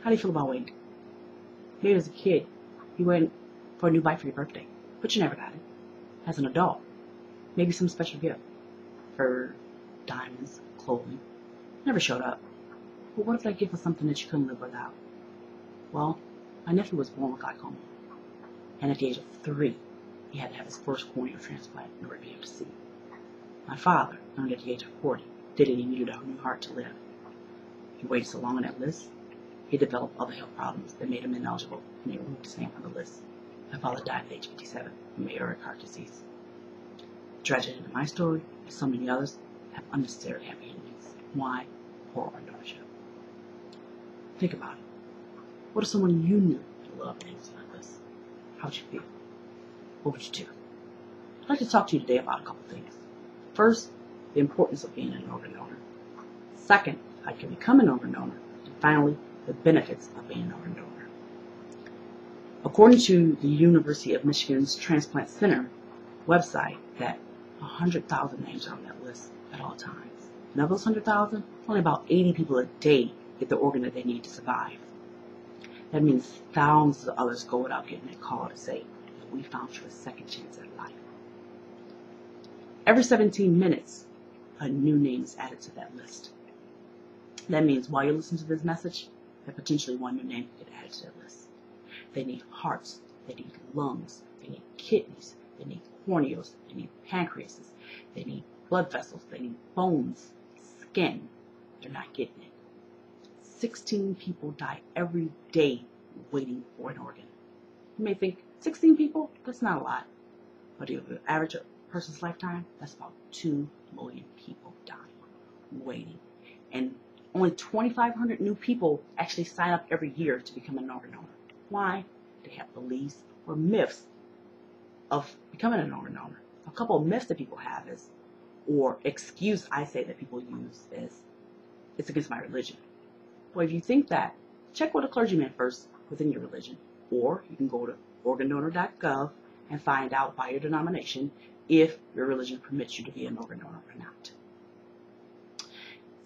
How do you feel about waiting? Maybe as a kid, you went for a new bike for your birthday, but you never got it. As an adult, maybe some special gift, fur, diamonds, clothing, never showed up. But what if that gift was something that you couldn't live without? Well, my nephew was born with glaucoma, and at the age of 3, he had to have his first corneal transplant in order to be able to see. My father, only at the age of 40, did it and he needed a new heart to live. He waited so long on that list, he developed other health problems that made him ineligible, and they removed his name from the list. My father died at age 57 from aortic heart disease. The tragedy in my story, and so many others, have unnecessary happy endings. Why? Poor organ ownership. Think about it. What if someone you knew and loved names like this? How would you feel? What would you do? I'd like to talk to you today about a couple things. First, the importance of being an organ donor. Second, how you can become an organ donor. And finally, the benefits of being an organ donor. According to the University of Michigan's Transplant Center website, that 100,000 names are on that list at all times. And of those 100,000, only about 80 people a day get the organ that they need to survive. That means thousands of others go without getting a call to say, we found you a second chance at life. Every 17 minutes, a new name is added to that list. That means while you're listening to this message, that potentially one new name could get added to that list. They need hearts, they need lungs, they need kidneys, they need corneals, they need pancreases, they need blood vessels, they need bones, skin. They're not getting it. 16 people die every day waiting for an organ. You may think, 16 people? That's not a lot. But if you average a person's lifetime, that's about 2 million people dying, waiting. And only 2,500 new people actually sign up every year to become an organ donor. Why? They have beliefs or myths of becoming an organ donor. A couple of myths that people have is, or excuse I say that people use is, it's against my religion. Well, if you think that, check with a clergyman first within your religion. Or you can go to organdonor.gov and find out by your denomination if your religion permits you to be an organ donor or not.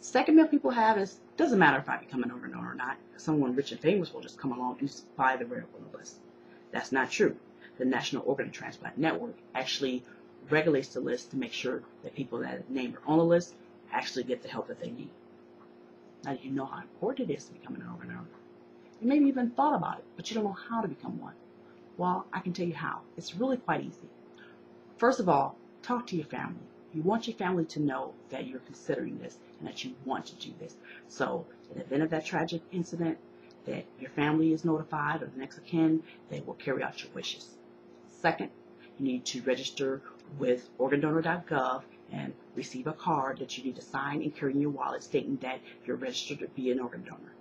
Second myth people have is, doesn't matter if I become an organ donor or not. Someone rich and famous will just come along and buy the rare on the list. That's not true. The National Organ Transplant Network actually regulates the list to make sure that people that are named on the list actually get the help that they need. Now, you know how important it is to become an organ donor. You maybe even thought about it, but you don't know how to become one. Well, I can tell you how. It's really quite easy. First of all, talk to your family. You want your family to know that you're considering this and that you want to do this. So, in the event of that tragic incident, that your family is notified or the next of kin, they will carry out your wishes. Second, you need to register with organdonor.gov and receive a card that you need to sign and carry in your wallet stating that you're registered to be an organ donor.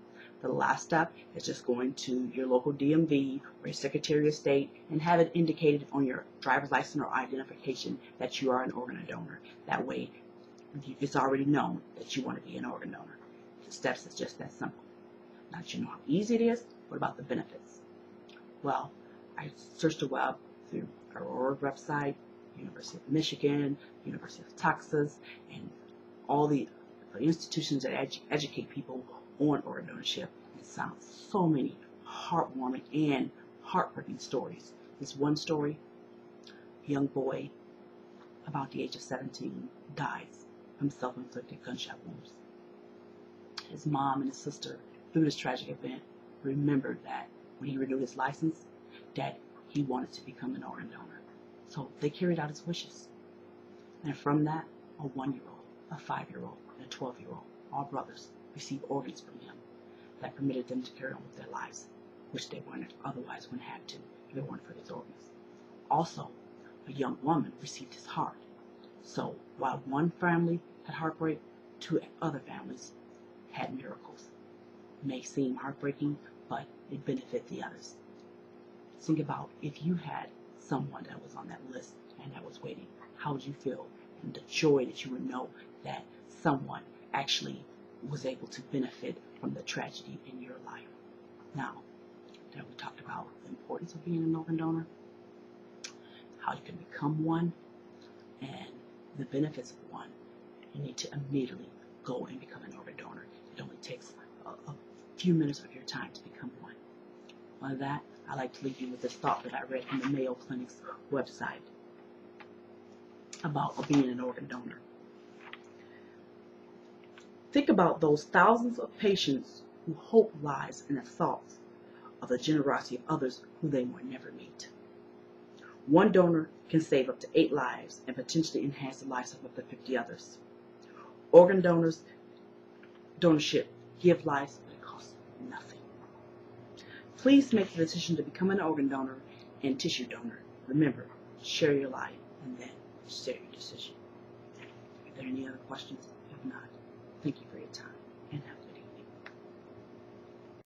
The last step is just going to your local DMV or your Secretary of State and have it indicated on your driver's license or identification that you are an organ donor. That way, it's already known that you want to be an organ donor. The steps is just that simple. Now that you know how easy it is, what about the benefits? Well, I searched the web through our website, University of Michigan, University of Texas, and all the institutions that educate people on organ ownership. It sounds so many heartwarming and heartbreaking stories. This one story, a young boy about the age of 17 dies from self-inflicted gunshot wounds. His mom and his sister, through this tragic event, remembered that when he renewed his license, that he wanted to become an organ donor. So they carried out his wishes. And from that, a 1-year-old, a 5-year-old, and a 12-year-old, all brothers, received organs from him that permitted them to carry on with their lives, which they otherwise wouldn't have to if it weren't for these organs. Also, a young woman received his heart. So while one family had heartbreak, 2 other families had miracles. It may seem heartbreaking, but it benefit the others. Think about if you had someone that was on that list and that was waiting, how would you feel? And the joy that you would know that someone actually was able to benefit from the tragedy in your life. Now that we talked about the importance of being an organ donor, how you can become one, and the benefits of one, you need to immediately go and become an organ donor. It only takes few minutes of your time to become one. On that, I'd like to leave you with this thought that I read from the Mayo Clinic's website about being an organ donor. Think about those thousands of patients whose hope lies in the thoughts of the generosity of others who they will never meet. One donor can save up to 8 lives and potentially enhance the lives of up to 50 others. Organ donorship give lives, but it costs nothing. Please make the decision to become an organ donor and tissue donor. Remember, share your life and then share your decision. Are there any other questions? If not, thank you for your time and have